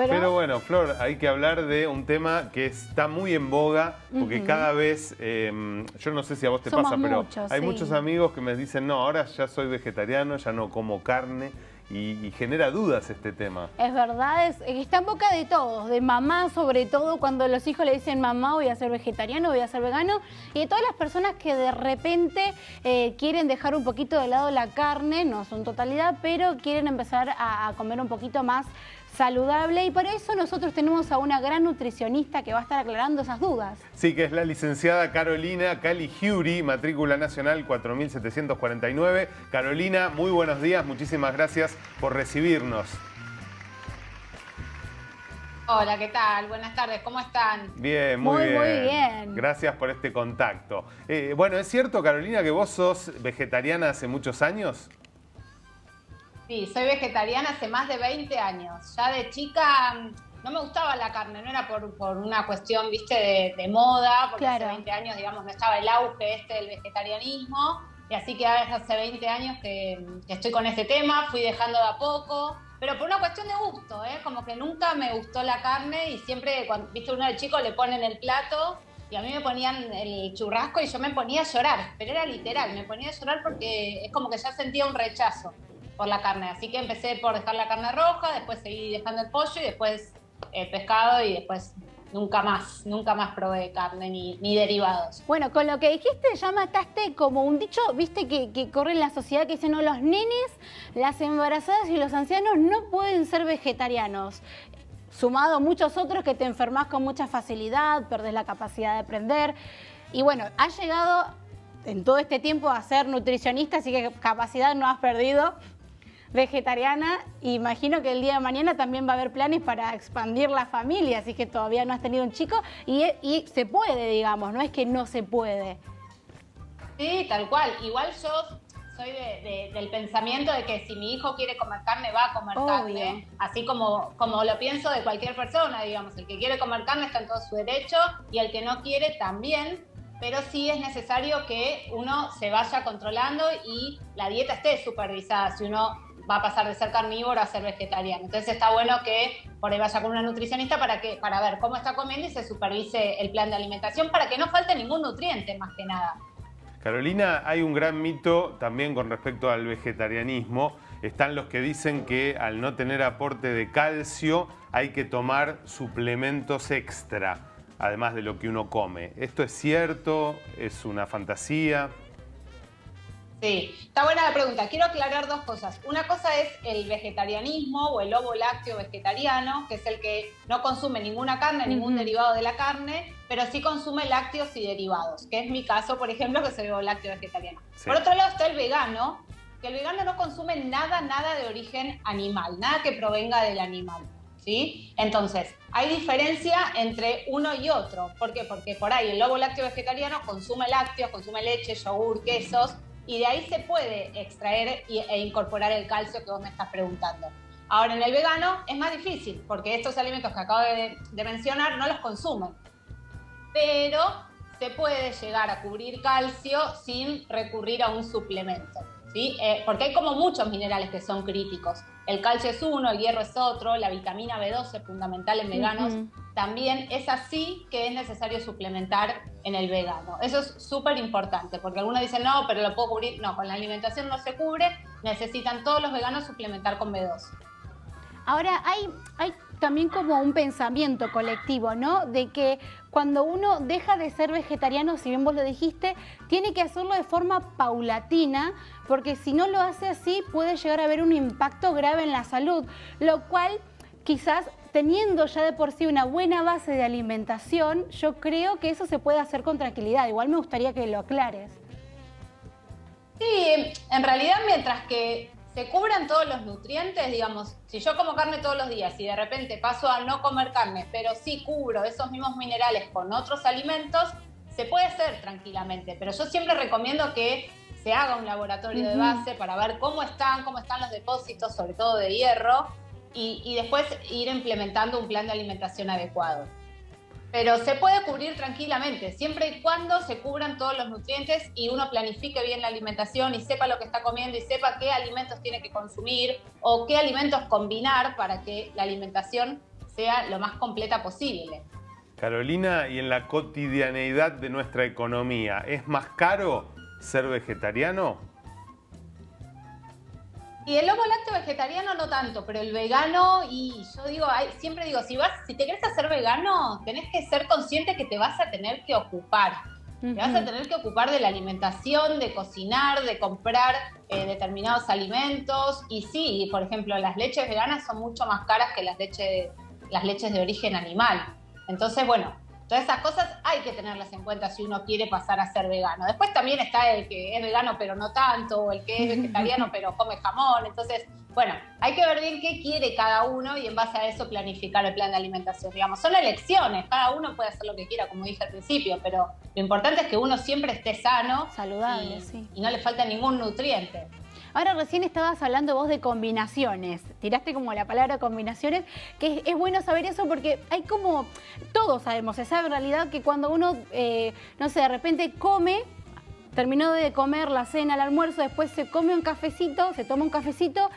Pero bueno, Flor, hay que hablar de un tema que está muy en boga, porque cada vez, yo no sé si a vos te pasa, pero hay muchos amigos que me dicen, no, ahora ya soy vegetariano, ya no como carne, y genera dudas este tema. Es verdad, está en boca de todos, de mamá sobre todo, cuando los hijos le dicen, mamá, voy a ser vegetariano, voy a ser vegano, y de todas las personas que de repente quieren dejar un poquito de lado la carne, no son totalidad, pero quieren empezar a comer un poquito más saludable, y para eso nosotros tenemos a una gran nutricionista que va a estar aclarando esas dudas. Sí, que es la licenciada Carolina Caligiuri, matrícula nacional 4749. Carolina, muy buenos días, muchísimas gracias por recibirnos. Hola, ¿qué tal? Buenas tardes, ¿cómo están? Bien, muy bien. Muy bien. Gracias por este contacto. Bueno, ¿es cierto, Carolina, que vos sos vegetariana hace muchos años? Sí, soy vegetariana hace más de 20 años. Ya de chica no me gustaba la carne, no era por una cuestión, viste, de moda, porque hace 20 años, digamos, no estaba el auge del vegetarianismo, y así que hace 20 años que estoy con este tema, fui dejando de a poco, pero por una cuestión de gusto, como que nunca me gustó la carne, y siempre, cuando, viste, uno de chico le ponen el plato, y a mí me ponían el churrasco y yo me ponía a llorar, pero era literal, me ponía a llorar porque es como que ya sentía un rechazo por la carne, así que empecé por dejar la carne roja, después seguí dejando el pollo y después pescado, y después nunca más probé carne ni derivados. Bueno, con lo que dijiste ya mataste como un dicho, viste, que corre en la sociedad, que dicen, no, los nenes, las embarazadas y los ancianos no pueden ser vegetarianos. Sumado a muchos otros que te enfermas con mucha facilidad, perdés la capacidad de aprender. Y bueno, has llegado en todo este tiempo a ser nutricionista, así que capacidad no has perdido. Vegetariana, imagino que el día de mañana también va a haber planes para expandir la familia, así que todavía no has tenido un chico y se puede, digamos, no es que no se puede. Sí, tal cual. Igual yo soy del pensamiento de que si mi hijo quiere comer carne, va a comer carne, así como lo pienso de cualquier persona, digamos, el que quiere comer carne está en todo su derecho y el que no quiere también. Pero sí es necesario que uno se vaya controlando y la dieta esté supervisada, si uno va a pasar de ser carnívoro a ser vegetariano. Entonces está bueno que por ahí vaya con una nutricionista para ver cómo está comiendo y se supervise el plan de alimentación para que no falte ningún nutriente, más que nada. Carolina, hay un gran mito también con respecto al vegetarianismo. Están los que dicen que al no tener aporte de calcio hay que tomar suplementos extra, además de lo que uno come. ¿Esto es cierto? ¿Es una fantasía? Sí, está buena la pregunta. Quiero aclarar dos cosas. Una cosa es el vegetarianismo o el ovo lácteo vegetariano, que es el que no consume ninguna carne, ningún derivado de la carne, pero sí consume lácteos y derivados, que es mi caso, por ejemplo, que soy ovo lácteo vegetariano. Sí. Por otro lado está el vegano, que el vegano no consume nada de origen animal, nada que provenga del animal. ¿Sí? Entonces, hay diferencia entre uno y otro. ¿Por qué? Porque por ahí el ovo lácteo vegetariano consume lácteos, consume leche, yogur, quesos, y de ahí se puede extraer e incorporar el calcio que vos me estás preguntando. Ahora, en el vegano es más difícil, porque estos alimentos que acabo de mencionar no los consumen. Pero se puede llegar a cubrir calcio sin recurrir a un suplemento, ¿sí? Porque hay como muchos minerales que son críticos. El calcio es uno, el hierro es otro, la vitamina B12, fundamental en veganos, también es así que es necesario suplementar en el vegano. Eso es súper importante, porque algunos dicen, no, pero lo puedo cubrir. No, con la alimentación no se cubre, necesitan todos los veganos suplementar con B12. Ahora, hay también como un pensamiento colectivo, ¿no? De que cuando uno deja de ser vegetariano, si bien vos lo dijiste, tiene que hacerlo de forma paulatina, porque si no lo hace así puede llegar a haber un impacto grave en la salud, lo cual quizás teniendo ya de por sí una buena base de alimentación, yo creo que eso se puede hacer con tranquilidad. Igual me gustaría que lo aclares. Sí, en realidad mientras que se cubran todos los nutrientes, digamos, si yo como carne todos los días y de repente paso a no comer carne, pero sí cubro esos mismos minerales con otros alimentos, se puede hacer tranquilamente. Pero yo siempre recomiendo que se haga un laboratorio de base para ver cómo están los depósitos, sobre todo de hierro, y después ir implementando un plan de alimentación adecuado. Pero se puede cubrir tranquilamente, siempre y cuando se cubran todos los nutrientes y uno planifique bien la alimentación y sepa lo que está comiendo y sepa qué alimentos tiene que consumir o qué alimentos combinar para que la alimentación sea lo más completa posible. Carolina, y en la cotidianeidad de nuestra economía, ¿es más caro ser vegetariano? Y el lobo lácteo vegetariano no tanto, pero el vegano, y yo digo, siempre digo, si te querés hacer vegano, tenés que ser consciente que te vas a tener que ocupar. Te vas a tener que ocupar de la alimentación, de cocinar, de comprar determinados alimentos. Y sí, por ejemplo, las leches veganas son mucho más caras que las leches de origen animal. Entonces, bueno, todas esas cosas hay que tenerlas en cuenta si uno quiere pasar a ser vegano. Después también está el que es vegano pero no tanto, o el que es vegetariano pero come jamón. Entonces, bueno, hay que ver bien qué quiere cada uno y en base a eso planificar el plan de alimentación. Digamos, son elecciones, cada uno puede hacer lo que quiera, como dije al principio, pero lo importante es que uno siempre esté sano, saludable, sí, y no le falta ningún nutriente. Ahora recién estabas hablando vos de combinaciones, tiraste como la palabra combinaciones, que es bueno saber eso porque hay como, todos sabemos, se sabe en realidad que cuando uno, no sé, de repente come, terminó de comer la cena, el almuerzo, después se come un cafecito, se toma un cafecito,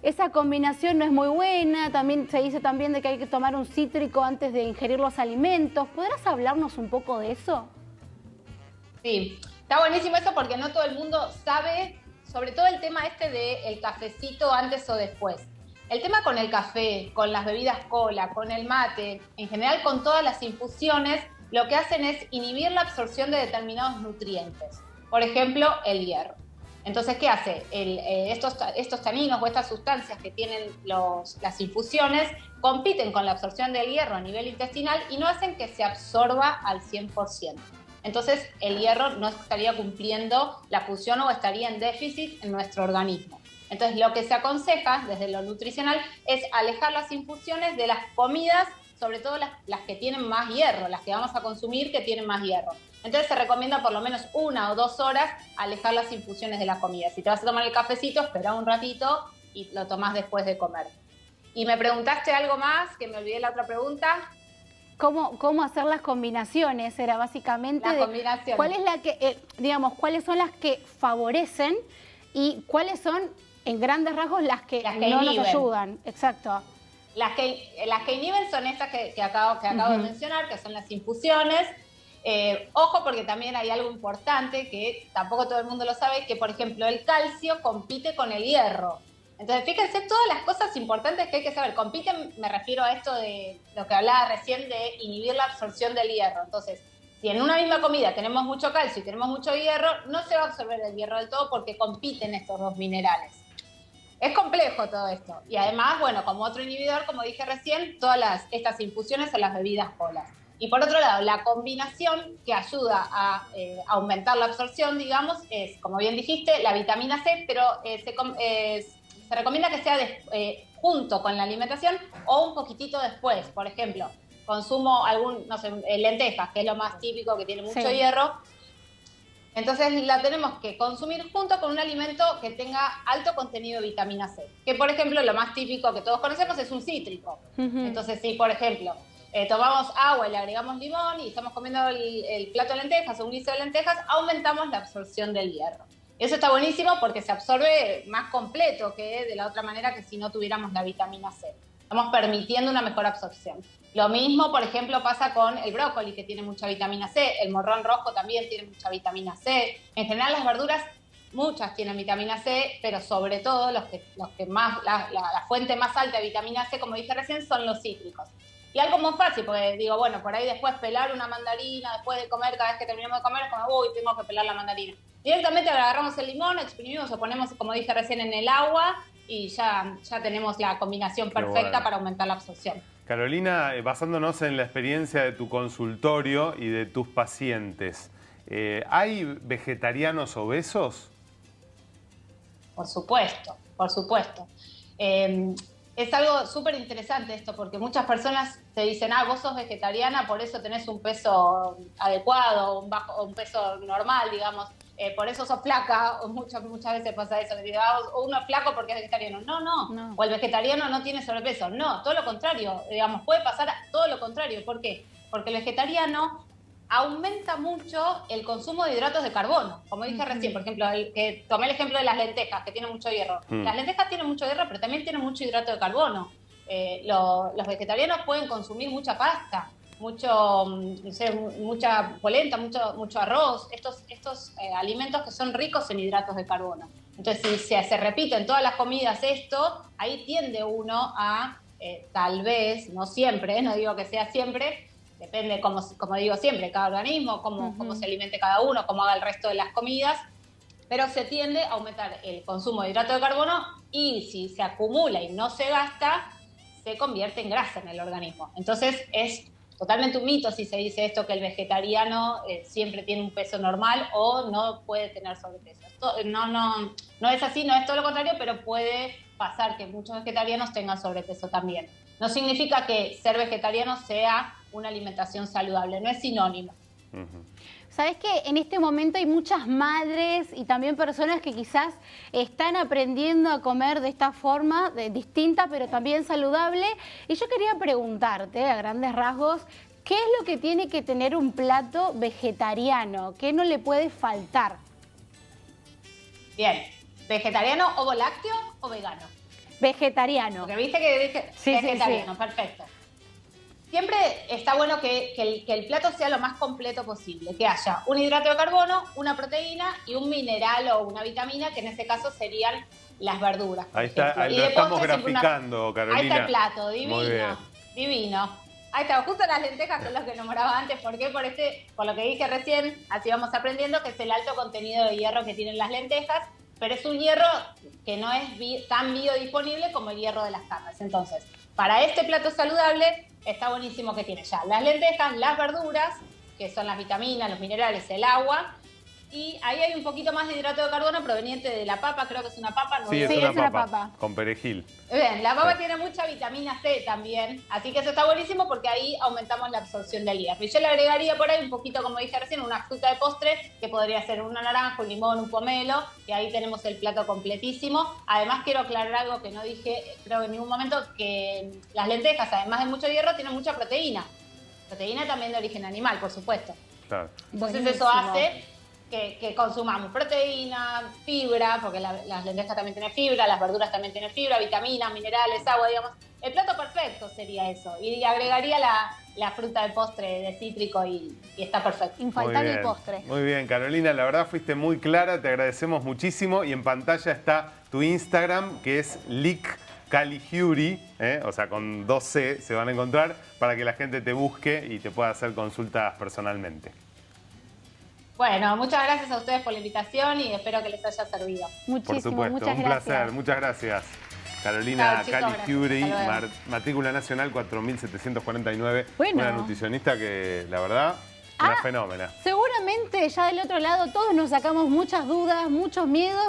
esa combinación no es muy buena, también se dice también de que hay que tomar un cítrico antes de ingerir los alimentos. ¿Podrás hablarnos un poco de eso? Sí, está buenísimo eso porque no todo el mundo sabe, sobre todo el tema este del cafecito antes o después. El tema con el café, con las bebidas cola, con el mate, en general con todas las infusiones, lo que hacen es inhibir la absorción de determinados nutrientes. Por ejemplo, el hierro. Entonces, ¿qué hace? Estos taninos o estas sustancias que tienen las infusiones compiten con la absorción del hierro a nivel intestinal y no hacen que se absorba al 100%. Entonces, el hierro no estaría cumpliendo la función o estaría en déficit en nuestro organismo. Entonces, lo que se aconseja desde lo nutricional es alejar las infusiones de las comidas, sobre todo las que tienen más hierro, las que vamos a consumir que tienen más hierro. Entonces se recomienda por lo menos 1 o 2 horas alejar las infusiones de la comida. Si te vas a tomar el cafecito, espera un ratito y lo tomás después de comer. Y me preguntaste algo más, que me olvidé la otra pregunta. ¿Cómo hacer las combinaciones? Era básicamente ¿cuál es la que, digamos, cuáles son las que favorecen y cuáles son, en grandes rasgos, las que no nos ayudan? Exacto. Las que inhiben son estas que acabo de mencionar, que son las infusiones. Ojo, porque también hay algo importante que tampoco todo el mundo lo sabe, que por ejemplo el calcio compite con el hierro. Entonces fíjense todas las cosas importantes que hay que saber. Compiten, me refiero a esto de lo que hablaba recién de inhibir la absorción del hierro. Entonces, si en una misma comida tenemos mucho calcio y tenemos mucho hierro, no se va a absorber el hierro del todo porque compiten estos dos minerales. Es complejo todo esto. Y además, bueno, como otro inhibidor, como dije recién, todas estas infusiones son las bebidas colas. Y por otro lado, la combinación que ayuda a aumentar la absorción, digamos, es, como bien dijiste, la vitamina C, pero se recomienda que sea junto con la alimentación o un poquitito después. Por ejemplo, consumo lentejas, que es lo más típico, que tiene mucho hierro. Entonces la tenemos que consumir junto con un alimento que tenga alto contenido de vitamina C. Que, por ejemplo, lo más típico que todos conocemos es un cítrico. Entonces, si, por ejemplo, tomamos agua y le agregamos limón y estamos comiendo el plato de lentejas o un guiso de lentejas, aumentamos la absorción del hierro. Eso está buenísimo porque se absorbe más completo que de la otra manera que si no tuviéramos la vitamina C. Estamos permitiendo una mejor absorción. Lo mismo, por ejemplo, pasa con el brócoli, que tiene mucha vitamina C. El morrón rojo también tiene mucha vitamina C. En general, las verduras, muchas tienen vitamina C, pero sobre todo los que más, la fuente más alta de vitamina C, como dije recién, son los cítricos. Y algo muy fácil, porque digo, bueno, por ahí después pelar una mandarina, después de comer, cada vez que terminamos de comer, es como, uy, tengo que pelar la mandarina. Directamente agarramos el limón, exprimimos o ponemos, como dije recién, en el agua y ya tenemos la combinación perfecta para aumentar la absorción. Carolina, basándonos en la experiencia de tu consultorio y de tus pacientes, ¿hay vegetarianos obesos? Por supuesto, por supuesto. Es algo súper interesante esto, porque muchas personas te dicen, vos sos vegetariana, por eso tenés un peso adecuado, un peso normal, digamos, por eso sos flaca, o muchas veces pasa eso, que digo, o uno es flaco porque es vegetariano. No, o el vegetariano no tiene sobrepeso. No, todo lo contrario, digamos, puede pasar todo lo contrario. ¿Por qué? Porque el vegetariano aumenta mucho el consumo de hidratos de carbono. Como dije recién, por ejemplo, que tomé el ejemplo de las lentejas, que tienen mucho hierro. Las lentejas tienen mucho hierro, pero también tienen mucho hidrato de carbono. los vegetarianos pueden consumir mucha pasta, mucho, no sé, mucha polenta, mucho arroz, estos alimentos que son ricos en hidratos de carbono. Entonces, si se repite en todas las comidas esto, ahí tiende uno a, tal vez, no siempre, no digo que sea siempre, depende, como digo siempre, cada organismo, cómo se alimente cada uno, cómo haga el resto de las comidas, pero se tiende a aumentar el consumo de hidrato de carbono y si se acumula y no se gasta, se convierte en grasa en el organismo. Entonces, es totalmente un mito si se dice esto, que el vegetariano siempre tiene un peso normal o no puede tener sobrepeso. No es así, no es todo lo contrario, pero puede pasar que muchos vegetarianos tengan sobrepeso también. No significa que ser vegetariano sea una alimentación saludable, no es sinónimo. ¿Sabés que en este momento hay muchas madres y también personas que quizás están aprendiendo a comer de esta forma, distinta pero también saludable? Y yo quería preguntarte, a grandes rasgos, ¿qué es lo que tiene que tener un plato vegetariano? ¿Qué no le puede faltar? Bien, ¿vegetariano, ovo lácteo o vegano? Vegetariano. Porque viste que dije sí, vegetariano, sí. Perfecto. Siempre está bueno que el plato sea lo más completo posible, que haya un hidrato de carbono, una proteína y un mineral o una vitamina, que en este caso serían las verduras. Ahí está, ahí lo estamos graficando, Carolina. Ahí está el plato, divino, muy bien. divino. Ahí está, justo las lentejas son los que nombraba antes. ¿Por qué? Por lo que dije recién, así vamos aprendiendo, que es el alto contenido de hierro que tienen las lentejas, pero es un hierro que no es tan biodisponible como el hierro de las carnes. Entonces, para este plato saludable, está buenísimo que tiene ya las lentejas, las verduras, que son las vitaminas, los minerales, el agua, y ahí hay un poquito más de hidrato de carbono proveniente de la papa, creo que es una papa. Sí, es una papa con perejil. Bien, la papa tiene mucha vitamina C también, así que eso está buenísimo porque ahí aumentamos la absorción del hierro. Y yo le agregaría por ahí un poquito, como dije recién, una fruta de postre, que podría ser una naranja, un limón, un pomelo, y ahí tenemos el plato completísimo. Además, quiero aclarar algo que no dije, creo que en ningún momento, que las lentejas, además de mucho hierro, tienen mucha proteína. Proteína también de origen animal, por supuesto. Claro. Entonces eso hace que consumamos proteína, fibra, porque las lentejas también tienen fibra, las verduras también tienen fibra, vitaminas, minerales, agua, digamos. El plato perfecto sería eso. Y agregaría la fruta de postre de cítrico y está perfecto. Infaltable el postre. Muy bien, Carolina, la verdad fuiste muy clara, te agradecemos muchísimo. Y en pantalla está tu Instagram, que es licalihiuri, o sea, con 2 C se van a encontrar, para que la gente te busque y te pueda hacer consultas personalmente. Bueno, muchas gracias a ustedes por la invitación y espero que les haya servido. Muchísimo, por supuesto, muchas un gracias. placer, muchas gracias. Carolina Caligiuri, gracias. matrícula nacional 4749, Bueno. una nutricionista que, la verdad, una fenómena. Seguramente ya del otro lado todos nos sacamos muchas dudas, muchos miedos.